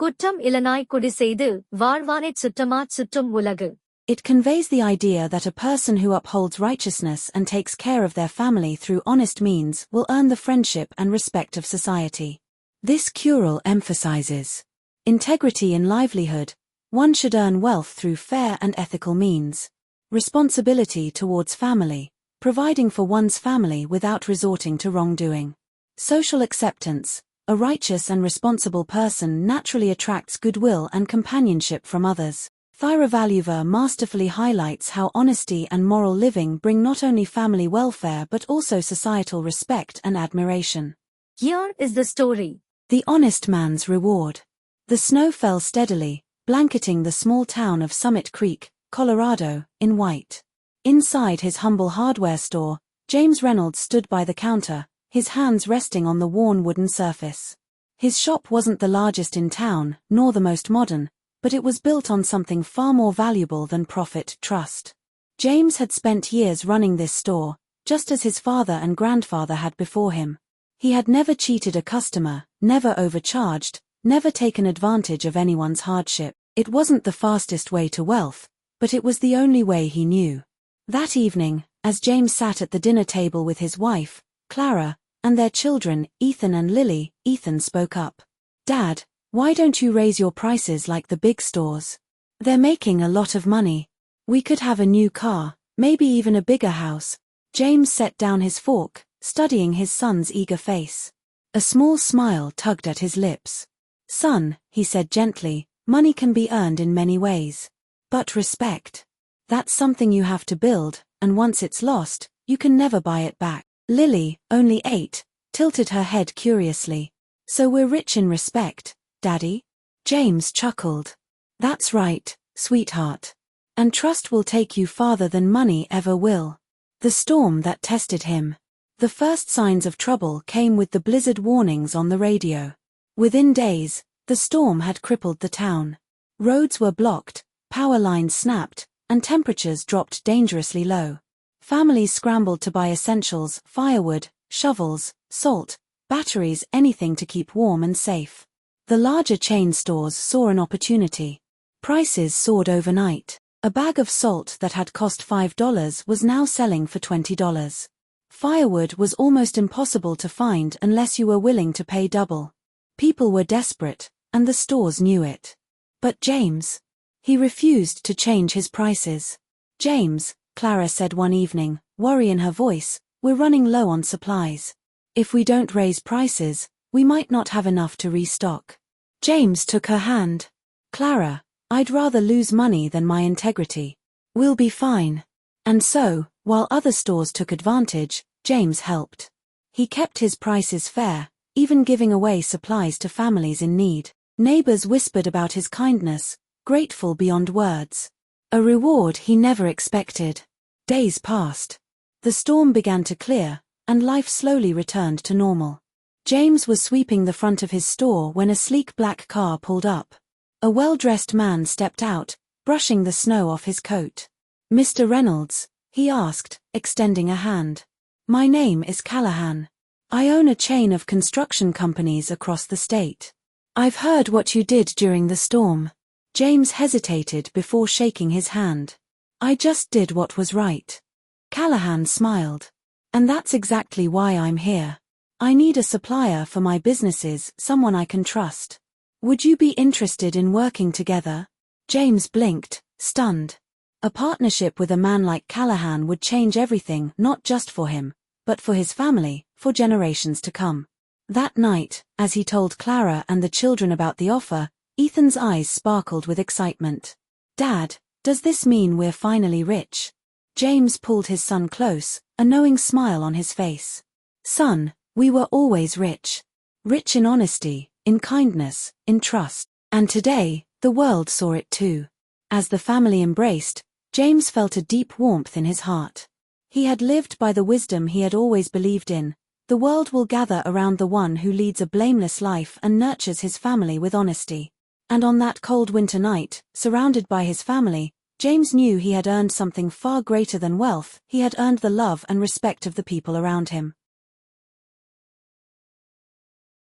குற்றம் இலனாய் குடிசெய்து வாழ்வானைச் சுற்றும் உலகு. It conveys the idea that a person who upholds righteousness and takes care of their family through honest means will earn the friendship and respect of society. This Kural emphasizes integrity in livelihood. One should earn wealth through fair and ethical means. Responsibility towards family, providing for one's family without resorting to wrongdoing. Social acceptance. A righteous and responsible person naturally attracts goodwill and companionship from others. Thiruvalluvar masterfully highlights how honesty and moral living bring not only family welfare but also societal respect and admiration. Here is the story. The honest man's reward. The snow fell steadily, blanketing the small town of Summit Creek, Colorado, in white. Inside his humble hardware store, James Reynolds stood by the counter, his hands resting on the worn wooden surface. His shop wasn't the largest in town, nor the most modern, but it was built on something far more valuable than profit, trust. James had spent years running this store, just as his father and grandfather had before him. He had never cheated a customer, never overcharged, never taken advantage of anyone's hardship. It wasn't the fastest way to wealth, but it was the only way he knew. That evening, as James sat at the dinner table with his wife, Clara, and their children, Ethan and Lily, Ethan spoke up. "Dad, why don't you raise your prices like the big stores? They're making a lot of money. We could have a new car, maybe even a bigger house." James set down his fork, studying his son's eager face. A small smile tugged at his lips. "Son," he said gently, "money can be earned in many ways. But respect, that's something you have to build, and once it's lost, you can never buy it back." Lily, only 8, tilted her head curiously. "So we're rich in respect, Daddy?" James chuckled. "That's right, sweetheart. And trust will take you farther than money ever will." The storm that tested him. The first signs of trouble came with the blizzard warnings on the radio. Within days, the storm had crippled the town. Roads were blocked, power lines snapped, and temperatures dropped dangerously low. Families scrambled to buy essentials, firewood, shovels, salt, batteries, anything to keep warm and safe. The larger chain stores saw an opportunity. Prices soared overnight. A bag of salt that had cost $5 was now selling for $20. Firewood was almost impossible to find unless you were willing to pay double. People were desperate, and the stores knew it. But James? He refused to change his prices. "James," Clara said one evening, worry in her voice, "we're running low on supplies. If we don't raise prices, we might not have enough to restock." James took her hand. "Clara, I'd rather lose money than my integrity. We'll be fine." And so, while other stores took advantage, James helped. He kept his prices fair, even giving away supplies to families in need. Neighbors whispered about his kindness, grateful beyond words. A reward he never expected. Days passed. The storm began to clear, and life slowly returned to normal. James was sweeping the front of his store when a sleek black car pulled up. A well-dressed man stepped out, brushing the snow off his coat. "Mr. Reynolds?" he asked, extending a hand. "My name is Callahan. I own a chain of construction companies across the state. I've heard what you did during the storm." James hesitated before shaking his hand. "I just did what was right." Callahan smiled. "And that's exactly why I'm here. I need a supplier for my businesses, someone I can trust. Would you be interested in working together?" James blinked, stunned. A partnership with a man like Callahan would change everything, not just for him, but for his family, for generations to come. That night, as he told Clara and the children about the offer, Ethan's eyes sparkled with excitement. "Dad, does this mean we're finally rich?" James pulled his son close, a knowing smile on his face. "Son, we were always rich. Rich in honesty, in kindness, in trust. And today, the world saw it too." As the family embraced, James felt a deep warmth in his heart. He had lived by the wisdom he had always believed in. The world will gather around the one who leads a blameless life and nurtures his family with honesty. And on that cold winter night, surrounded by his family, James knew he had earned something far greater than wealth. He had earned the love and respect of the people around him.